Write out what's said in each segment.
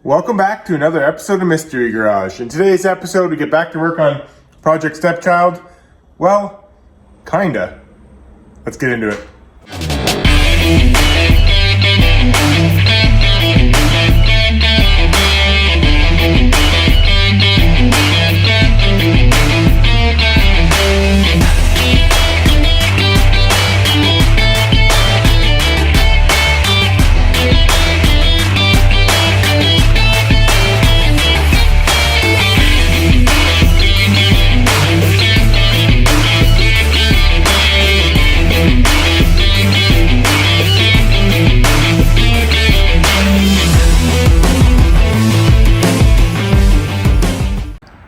Welcome back to another episode of Mystery Garage. In today's episode, we get back to work on Project Stepchild. Well, kinda. Let's get into it.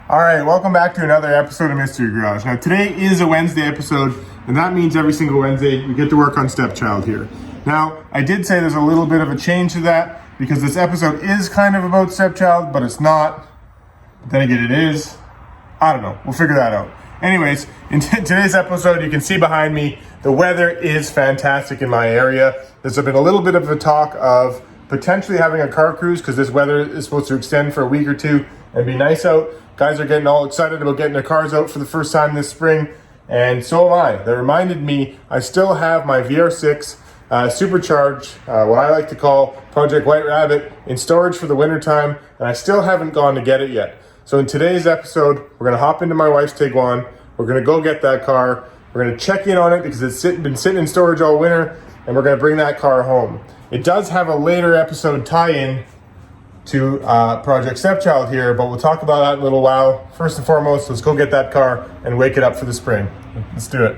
Alright, welcome back to another episode of Mystery Garage. Now today is a Wednesday episode, and that means every single Wednesday we get to work on Stepchild here. Now, I did say there's a little bit of a change to that, because this episode is kind of about Stepchild, but it's not. But then again, it is. I don't know, we'll figure that out. Anyways, in today's episode, you can see behind me, the weather is fantastic in my area. There's been a little bit of a talk of potentially having a car cruise, because this weather is supposed to extend for a week or two and be nice out. Guys are getting all excited about getting their cars out for the first time this spring, and so am I. That reminded me, I still have my VR6 Supercharged, what I like to call Project White Rabbit, in storage for the winter time, and I still haven't gone to get it yet. So in today's episode, we're gonna hop into my wife's Tiguan, we're gonna go get that car, we're gonna check in on it because it's been sitting in storage all winter, and we're gonna bring that car home. It does have a later episode tie-in to Project Stepchild here, but we'll talk about that in a little while. First and foremost, let's go get that car and wake it up for the spring. Let's do it.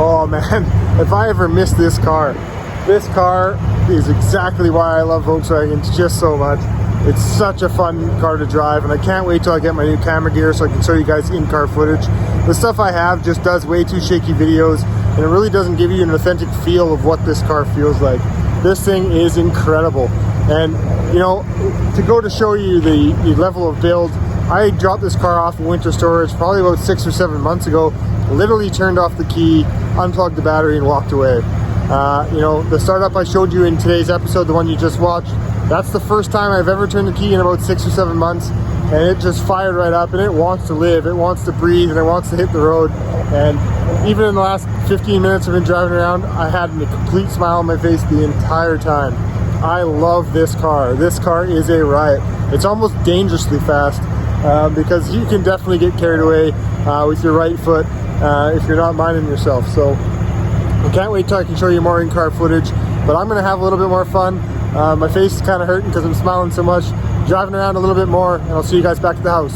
Oh man, if I ever miss this car is exactly why I love Volkswagens just so much. It's such a fun car to drive, and I can't wait till I get my new camera gear so I can show you guys in-car footage. The stuff I have just does way too shaky videos, and it really doesn't give you an authentic feel of what this car feels like. This thing is incredible. And you know, to go to show you the level of build, I dropped this car off in winter storage probably about 6 or 7 months ago, literally turned off the key, unplugged the battery, and walked away. You know, the startup I showed you in today's episode, the one you just watched, that's the first time I've ever turned the key in about 6 or 7 months, and it just fired right up, and it wants to live, it wants to breathe, and it wants to hit the road. And even in the last 15 minutes of been driving around, I had a complete smile on my face the entire time. I love this car. This car is a riot. It's almost dangerously fast because you can definitely get carried away with your right foot if you're not minding yourself. So I can't wait till I can show you more in-car footage, but I'm gonna have a little bit more fun. My face is kind of hurting because I'm smiling so much. Driving around a little bit more, and I'll see you guys back at the house.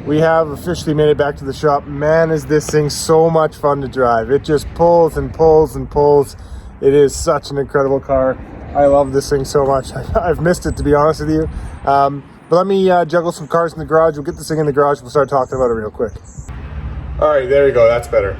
We have officially made it back to the shop. Man, is this thing so much fun to drive. It just pulls and pulls and pulls. It is such an incredible car. I love this thing so much. I've missed it, to be honest with you. But let me juggle some cars in the garage. We'll get this thing in the garage. We'll start talking about it real quick. All right, there you go. That's better.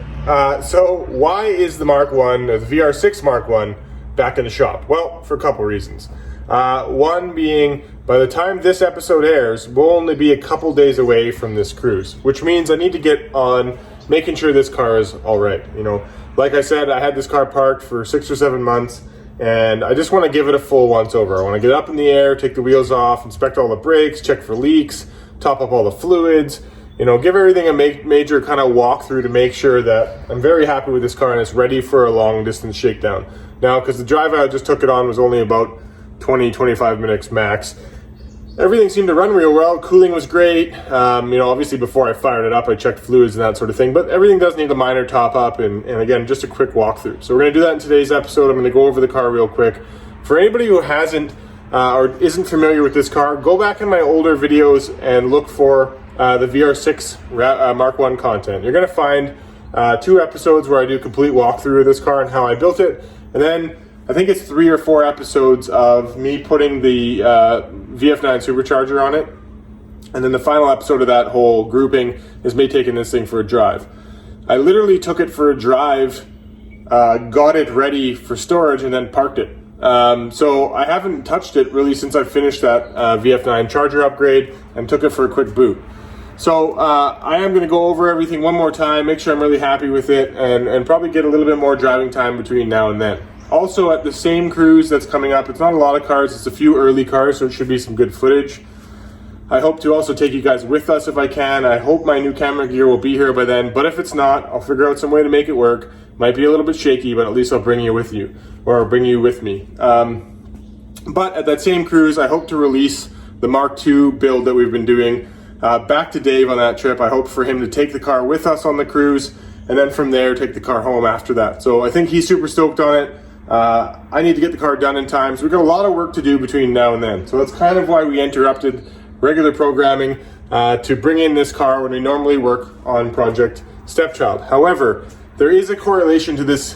So why is the Mk1, the VR6 Mk1, back in the shop? Well, for a couple reasons. One being, by the time this episode airs, we'll only be a couple days away from this cruise, which means I need to get on making sure this car is all right. You know, like I said, I had this car parked for 6 or 7 months, and I just want to give it a full once over. I want to get up in the air, take the wheels off, inspect all the brakes, check for leaks, top up all the fluids, you know, give everything a major kind of walkthrough to make sure that I'm very happy with this car and it's ready for a long distance shakedown. Now, because the drive I just took it on was only about 20-25 minutes max, everything seemed to run real well. Cooling was great. You know, obviously before I fired it up, I checked fluids and that sort of thing, but everything does need a minor top up and again, just a quick walkthrough. So we're gonna do that in today's episode. I'm gonna go over the car real quick. For anybody who hasn't or isn't familiar with this car, go back in my older videos and look for the VR6 Mk1 content. You're gonna find 2 episodes where I do a complete walkthrough of this car and how I built it. And then I think it's 3 or 4 episodes of me putting the VF9 Supercharger on it. And then the final episode of that whole grouping is me taking this thing for a drive. I literally took it for a drive, got it ready for storage, and then parked it. So I haven't touched it really since I finished that VF9 charger upgrade and took it for a quick boot. So I am going to go over everything one more time, make sure I'm really happy with it, and probably get a little bit more driving time between now and then. Also, at the same cruise that's coming up, it's not a lot of cars, it's a few early cars, so it should be some good footage. I hope to also take you guys with us if I can. I hope my new camera gear will be here by then, but if it's not, I'll figure out some way to make it work. Might be a little bit shaky, but at least I'll bring you with you, or bring you with me. But at that same cruise, I hope to release the Mk2 build that we've been doing back to Dave on that trip. I hope for him to take the car with us on the cruise, and then from there, take the car home after that. So I think he's super stoked on it. I need to get the car done in time, so we've got a lot of work to do between now and then. So that's kind of why we interrupted regular programming to bring in this car when we normally work on Project Stepchild. However, there is a correlation to this,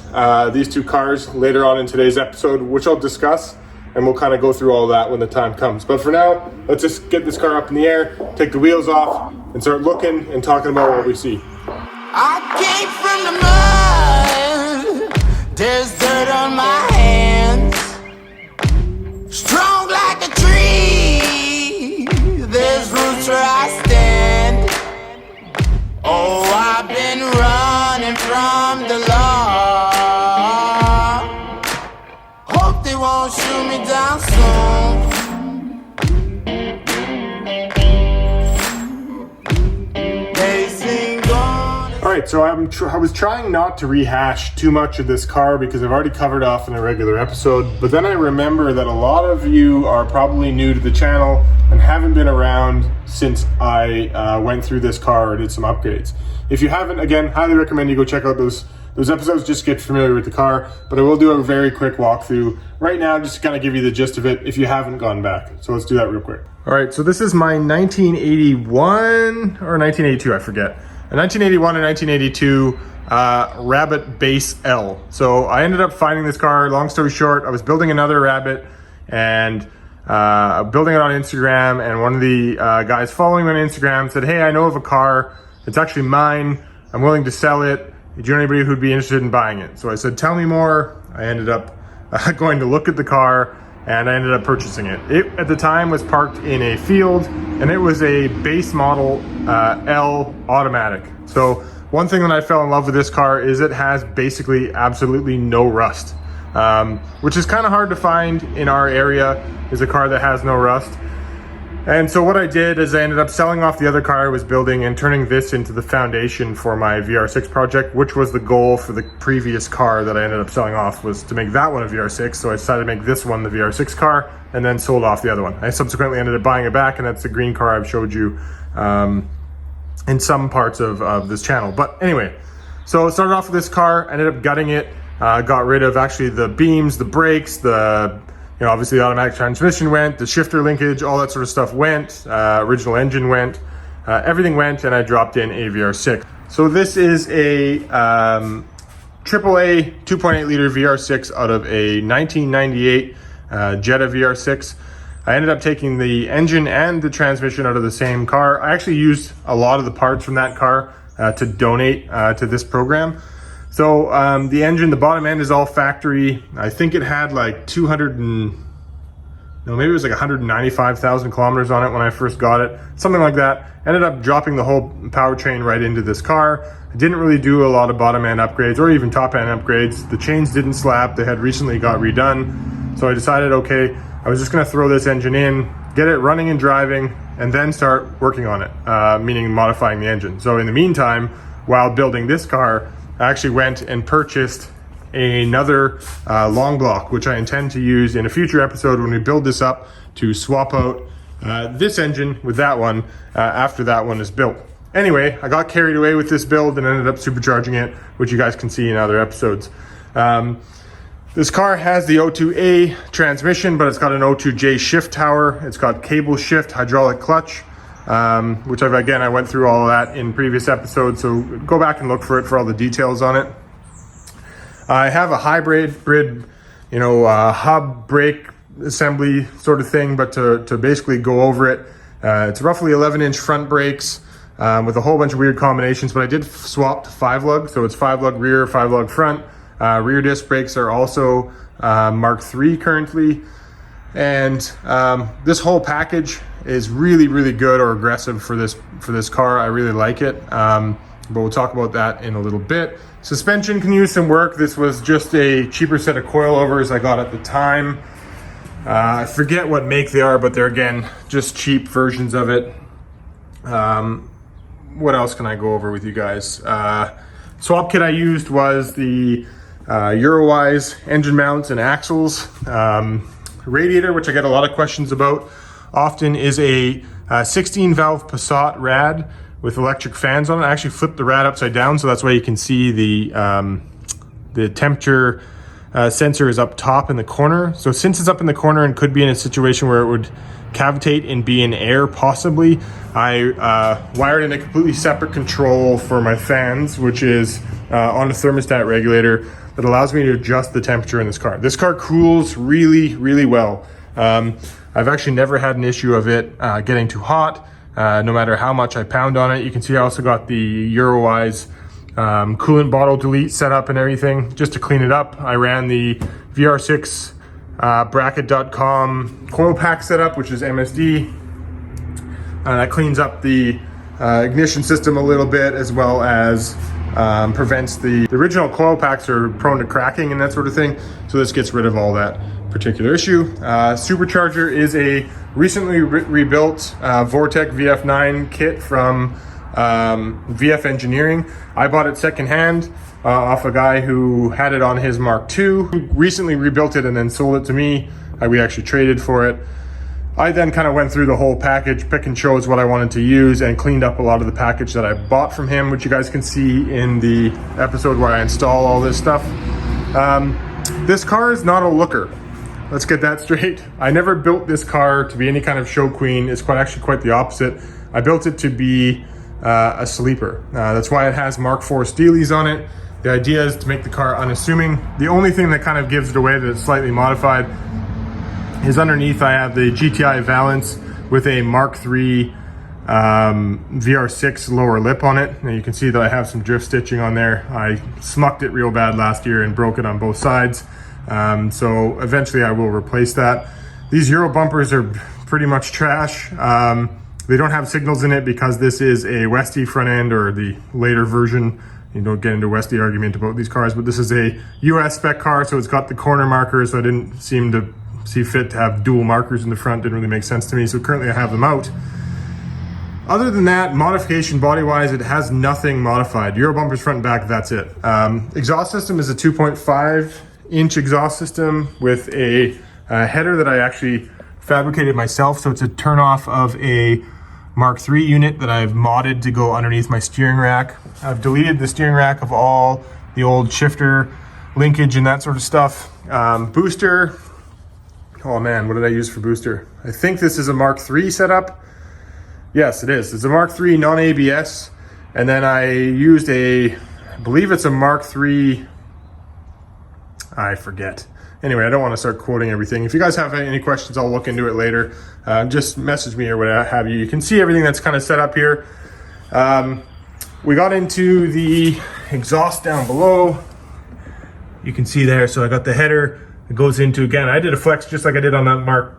these 2 cars later on in today's episode, which I'll discuss, and we'll kind of go through all that when the time comes. But for now, let's just get this car up in the air, take the wheels off, and start looking and talking about what we see. I came from the mud, there's dirt on my hands, strong like a tree, there's roots where I stand. Oh, I've been running from the law, hope they won't shoot me down soon. They sing on. All right, so I was trying not to rehash too much of this car because I've already covered off in a regular episode, but then I remember that a lot of you are probably new to the channel and haven't been around since I went through this car or did some upgrades. If you haven't, again, highly recommend you go check out those episodes, just get familiar with the car, but I will do a very quick walkthrough right now just to kind of give you the gist of it if you haven't gone back. So let's do that real quick. All right, so this is my 1981 or 1982, I forget. A 1981 and 1982 Rabbit Base L. So I ended up finding this car, long story short, I was building another Rabbit and building it on Instagram, and one of the guys following me on Instagram said, hey, I know of a car, it's actually mine, I'm willing to sell it. Do you know anybody who'd be interested in buying it? So I said, tell me more. I ended up going to look at the car, and I ended up purchasing it. It, at the time, was parked in a field, and it was a base model L automatic. So one thing that I fell in love with this car is it has basically absolutely no rust, which is kind of hard to find in our area, is a car that has no rust. And so what I did is I ended up selling off the other car I was building and turning this into the foundation for my VR6 project, which was the goal for the previous car that I ended up selling off, was to make that one a VR6. So I decided to make this one the VR6 car and then sold off the other one. I subsequently ended up buying it back, and that's the green car I've showed you in some parts of this channel. But anyway, so I started off with this car, ended up gutting it, got rid of actually the beams, the brakes, obviously the automatic transmission went, the shifter linkage, all that sort of stuff went, original engine went, everything went, and I dropped in a VR6. So this is a AAA 2.8 liter VR6 out of a 1998 Jetta VR6. I ended up taking the engine and the transmission out of the same car. I actually used a lot of the parts from that car to donate to this program. So the engine, the bottom end is all factory. I think it had like 195,000 kilometers on it when I first got it, something like that. Ended up dropping the whole powertrain right into this car. I didn't really do a lot of bottom end upgrades or even top end upgrades. The chains didn't slap. They had recently got redone. So I decided, okay, I was just gonna throw this engine in, get it running and driving, and then start working on it, meaning modifying the engine. So in the meantime, while building this car, I actually went and purchased another long block, which I intend to use in a future episode when we build this up, to swap out this engine with that one after that one is built. Anyway, I got carried away with this build and ended up supercharging it, which you guys can see in other episodes. This car has the O2A transmission, but it's got an O2J shift tower. It's got cable shift, hydraulic clutch, which I went through all of that in previous episodes, so go back and look for it for all the details on it. I have a hybrid, hub brake assembly sort of thing, but to basically go over it, it's roughly 11-inch front brakes with a whole bunch of weird combinations, but I did swap to 5-lug, so it's 5-lug rear, 5-lug front. Rear disc brakes are also Mark III currently. And this whole package is really, really good or aggressive for this car. I really like it, but we'll talk about that in a little bit. Suspension can use some work. This was just a cheaper set of coilovers I got at the time. I forget what make they are, but they're, again, just cheap versions of it. What else can I go over with you guys? Swap kit I used was the Eurowise engine mounts and axles. Radiator, which I get a lot of questions about often, is a 16 valve Passat rad with electric fans on it. I actually flipped the rad upside down, so that's why you can see the temperature sensor is up top in the corner. So since it's up in the corner and could be in a situation where it would cavitate and be in air possibly, I wired in a completely separate control for my fans, which is on a thermostat regulator that allows me to adjust the temperature in this car. This car cools really, really well. I've actually never had an issue of it getting too hot, no matter how much I pound on it. You can see I also got the Eurowise coolant bottle delete set up and everything. Just to clean it up, I ran the VR6 bracket.com coil pack setup, which is MSD. That cleans up the ignition system a little bit, as well as prevents the original coil packs are prone to cracking and that sort of thing. So this gets rid of all that particular issue. Supercharger is a recently rebuilt Vortec VF9 kit from VF Engineering. I bought it secondhand off a guy who had it on his Mark II, who recently rebuilt it and then sold it to me. We actually traded for it. I then kind of went through the whole package, pick and chose what I wanted to use, and cleaned up a lot of the package that I bought from him, which you guys can see in the episode where I install all this stuff. This car is not a looker. Let's get that straight. I never built this car to be any kind of show queen. It's actually quite the opposite. I built it to be a sleeper. That's why it has Mark IV Steelies on it. The idea is to make the car unassuming. The only thing that kind of gives it away that it's slightly modified is underneath I have the GTI Valence with a Mark III VR6 lower lip on it. Now you can see that I have some drift stitching on there. I smucked it real bad last year and broke it on both sides. So eventually I will replace that. These Euro bumpers are pretty much trash. They don't have signals in it because this is a Westy front end, or the later version. You don't get into Westy argument about these cars, but this is a US spec car, so it's got the corner markers, so I didn't seem to see fit to have dual markers in the front. Didn't really make sense to me, so currently I have them out. Other than that, modification body-wise, it has nothing modified. Euro bumpers front and back, that's it. Exhaust system is a 2.5-inch exhaust system with a header that I actually fabricated myself. So it's a turn-off of a Mark III unit that I've modded to go underneath my steering rack. I've deleted the steering rack of all the old shifter linkage and that sort of stuff. Booster, oh man, what did I use for booster? I think this is a Mark III setup. Yes, it is. It's a Mark III non-ABS. And then I used I believe it's a Mark III, I forget. Anyway, I don't want to start quoting everything. If you guys have any questions, I'll look into it later. Just message me or what have you. You can see everything that's kind of set up here. We got into the exhaust down below. You can see there, so I got the header. It goes into, again, I did a flex just like I did on that Mark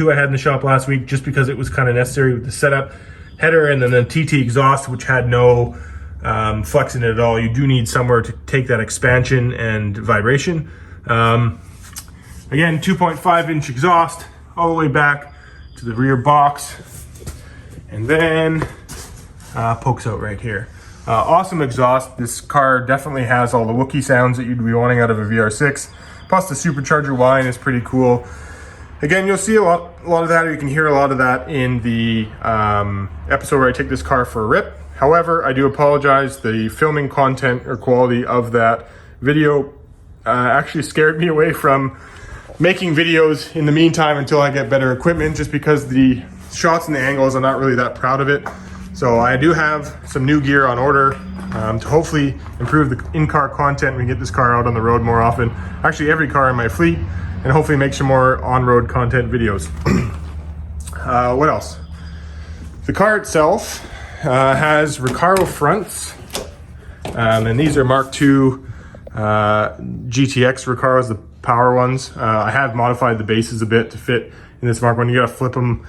II I had in the shop last week, just because it was kind of necessary with the setup. Header and then the TT exhaust, which had no flex in it at all. You do need somewhere to take that expansion and vibration. Again, 2.5-inch exhaust all the way back to the rear box, and then pokes out right here. Awesome exhaust. This car definitely has all the Wookiee sounds that you'd be wanting out of a VR6. Plus the supercharger whine is pretty cool. Again, you'll see a lot of that, or you can hear a lot of that in the episode where I take this car for a rip. However, I do apologize. The filming content or quality of that video actually scared me away from making videos in the meantime until I get better equipment, just because the shots and the angles, I'm not really that proud of it. So I do have some new gear on order to hopefully improve the in-car content when we get this car out on the road more often. Actually, every car in my fleet, and hopefully make some more on-road content videos. What else? The car itself has Recaro fronts, and these are Mark II GTX Recaros, the power ones. I have modified the bases a bit to fit in this Mark 1. You gotta flip them.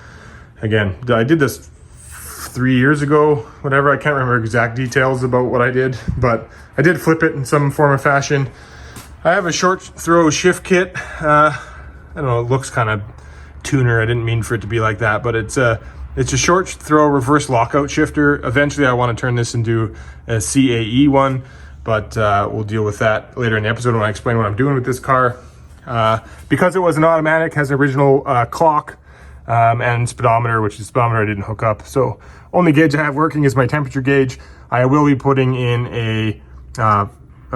Again, I did this 3 years ago, whatever. I can't remember exact details about what I did, but I did flip it in some form or fashion. I have a short throw shift kit. I don't know, it looks kind of tuner. I didn't mean for it to be like that, but it's a short throw reverse lockout shifter. Eventually I want to turn this into a CAE one, but we'll deal with that later in the episode when I explain what I'm doing with this car. Because it was an automatic, has an original clock and speedometer, which the speedometer I didn't hook up. So only gauge I have working is my temperature gauge. I will be putting in a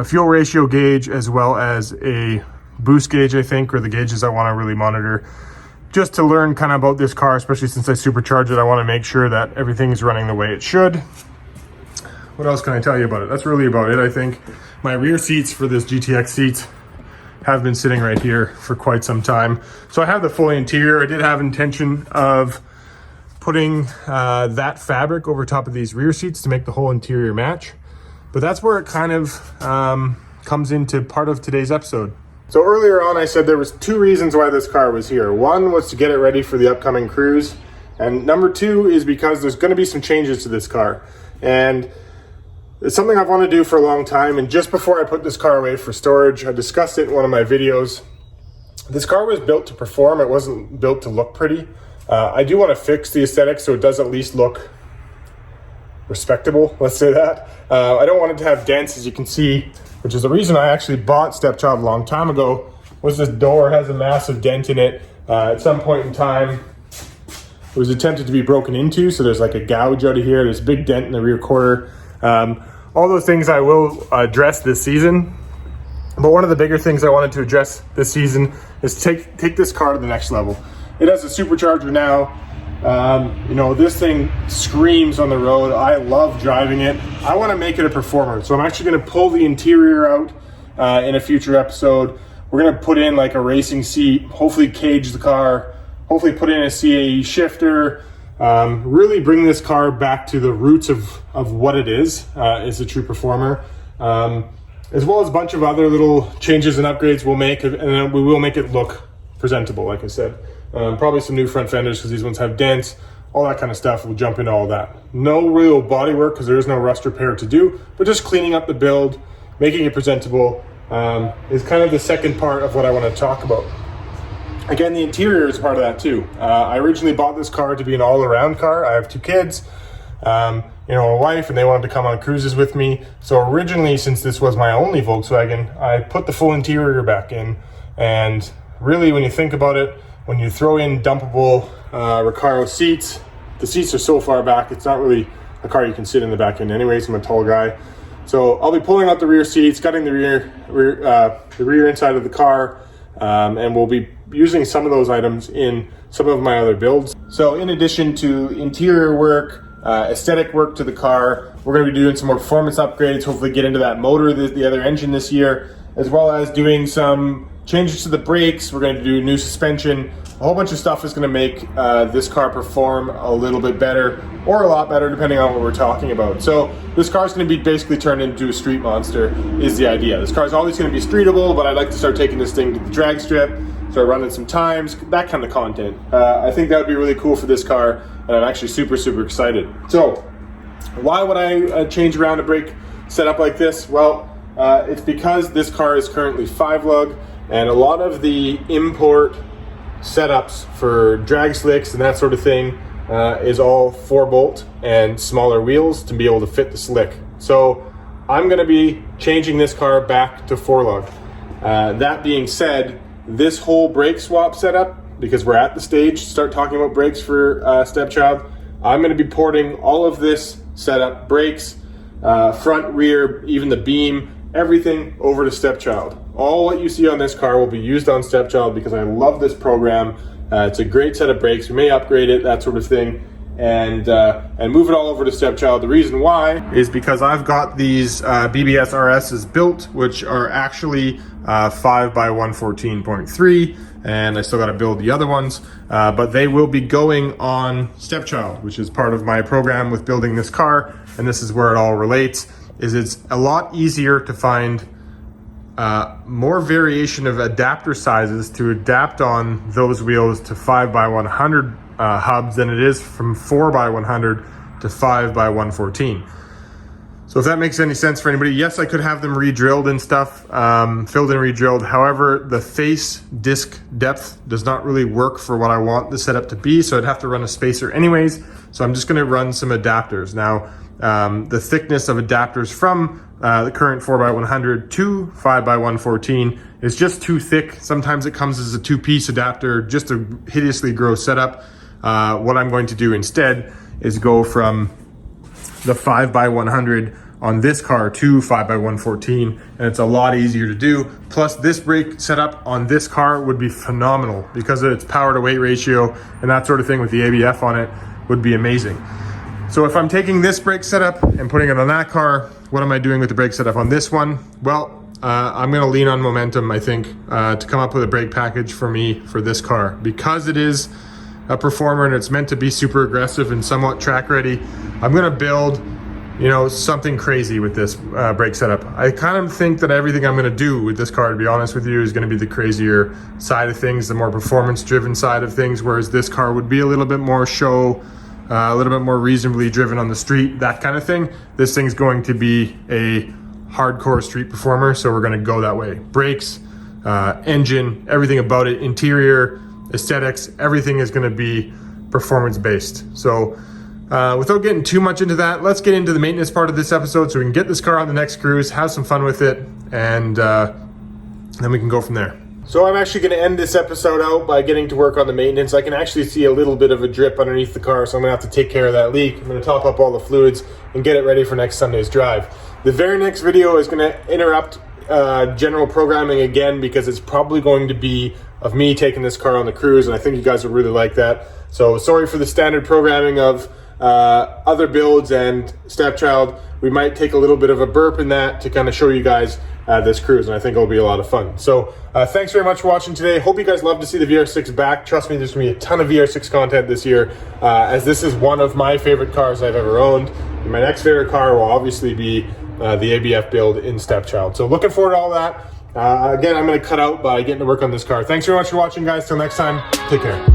fuel ratio gauge as well as a boost gauge, I think, or the gauges I want to really monitor, just to learn kind of about this car, especially since I supercharged it. I want to make sure that everything is running the way it should. What else can I tell you about it? That's really about it, I think. My rear seats for this GTX seats have been sitting right here for quite some time. So I have the full interior. I did have intention of putting that fabric over top of these rear seats to make the whole interior match. But that's where it kind of comes into part of today's episode. So earlier on, I said there was 2 reasons why this car was here. One was to get it ready for the upcoming cruise. And number 2 is because there's going to be some changes to this car. And it's something I've wanted to do for a long time. And just before I put this car away for storage, I discussed it in one of my videos. This car was built to perform. It wasn't built to look pretty. I do want to fix the aesthetic so it does at least look respectable, let's say that. I don't want it to have dents, as you can see, which is the reason I actually bought Stepchild a long time ago, was this door has a massive dent in it. At some point in time, it was attempted to be broken into, so there's like a gouge out of here. There's a big dent in the rear quarter. All those things I will address this season. But one of the bigger things I wanted to address this season is take this car to the next level. It has a supercharger now. You know, this thing screams on the road. I love driving it. I want to make it a performer. So I'm actually going to pull the interior out in a future episode. We're going to put in like a racing seat, hopefully cage the car, hopefully put in a CAE shifter, really bring this car back to the roots of what it is a true performer. As well as a bunch of other little changes and upgrades we'll make, and then we will make it look presentable, like I said. Probably some new front fenders because these ones have dents, all that kind of stuff. We'll jump into all that. No real body work because there is no rust repair to do, but just cleaning up the build, making it presentable is kind of the second part of what I want to talk about. Again, the interior is part of that too. I originally bought this car to be an all-around car. I have 2 kids, a wife, and they wanted to come on cruises with me. So originally, since this was my only Volkswagen, I put the full interior back in. And really, when you think about it, when you throw in dumpable Recaro seats, the seats are so far back, it's not really a car you can sit in the back end anyways. I'm a tall guy. So I'll be pulling out the rear seats, cutting the rear inside of the car, and we'll be using some of those items in some of my other builds. So in addition to interior work, aesthetic work to the car, we're going to be doing some more performance upgrades, hopefully get into that motor, the other engine this year, as well as doing some changes to the brakes. We're going to do new suspension. A whole bunch of stuff is going to make this car perform a little bit better, or a lot better, depending on what we're talking about. So this car is going to be basically turned into a street monster, is the idea. This car is always going to be streetable, but I'd like to start taking this thing to the drag strip, start running some times, that kind of content. I think that would be really cool for this car, and I'm actually super, super excited. So why would I change around a brake setup like this? Well, it's because this car is currently 5-lug, and a lot of the import setups for drag slicks and that sort of thing is all 4-bolt and smaller wheels to be able to fit the slick. So I'm going to be changing this car back to 4-lug. That being said, this whole brake swap setup, because we're at the stage to start talking about brakes for Stepchild, I'm going to be porting all of this setup, brakes, front, rear, even the beam, everything over to Stepchild. All what you see on this car will be used on Stepchild because I love this program. It's a great set of brakes. We may upgrade it, that sort of thing, and move it all over to Stepchild. The reason why is because I've got these BBS RSs built, which are actually 5x114.3, and I still got to build the other ones, but they will be going on Stepchild, which is part of my program with building this car, and this is where it all relates. It's a lot easier to find more variation of adapter sizes to adapt on those wheels to 5x100 hubs than it is from 4x100 to 5x114. So if that makes any sense for anybody, yes, I could have them re-drilled and stuff, filled and re-drilled. However, the face disc depth does not really work for what I want the setup to be, so I'd have to run a spacer anyways. So I'm just going to run some adapters. Now, the thickness of adapters from the current 4x100 to 5x114 is just too thick. Sometimes it comes as a 2-piece adapter, just a hideously gross setup. What I'm going to do instead is go from the 5x100 on this car to 5x114, and it's a lot easier to do. Plus, this brake setup on this car would be phenomenal because of its power to weight ratio and that sort of thing with the ABF on it would be amazing. So if I'm taking this brake setup and putting it on that car, what am I doing with the brake setup on this one? Well, I'm going to lean on momentum, I think, to come up with a brake package for me for this car. Because it is a performer and it's meant to be super aggressive and somewhat track ready, I'm going to build, something crazy with this brake setup. I kind of think that everything I'm going to do with this car, to be honest with you, is going to be the crazier side of things, the more performance driven side of things, whereas this car would be a little bit more show, a little bit more reasonably driven on the street, that kind of thing. This thing's going to be a hardcore street performer, so we're going to go that way. Brakes, engine, everything about it, interior, aesthetics, everything is going to be performance based. So without getting too much into that, let's get into the maintenance part of this episode so we can get this car on the next cruise, have some fun with it, and then we can go from there. So I'm actually going to end this episode out by getting to work on the maintenance. I can actually see a little bit of a drip underneath the car, so I'm going to have to take care of that leak. I'm going to top up all the fluids and get it ready for next Sunday's drive. The very next video is going to interrupt general programming again because it's probably going to be of me taking this car on the cruise, and I think you guys will really like that. So sorry for the standard programming of other builds and Stepchild. We might take a little bit of a burp in that to kind of show you guys this cruise, and I think it'll be a lot of fun. So thanks very much for watching today. Hope you guys love to see the VR6 back. Trust me, there's gonna be a ton of VR6 content this year, as this is one of my favorite cars I've ever owned. And my next favorite car will obviously be the ABF build in Stepchild. So looking forward to all that. Again, I'm gonna cut out by getting to work on this car. Thanks very much for watching, guys. Till next time, take care.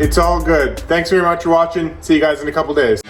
It's all good. Thanks very much for watching. See you guys in a couple days.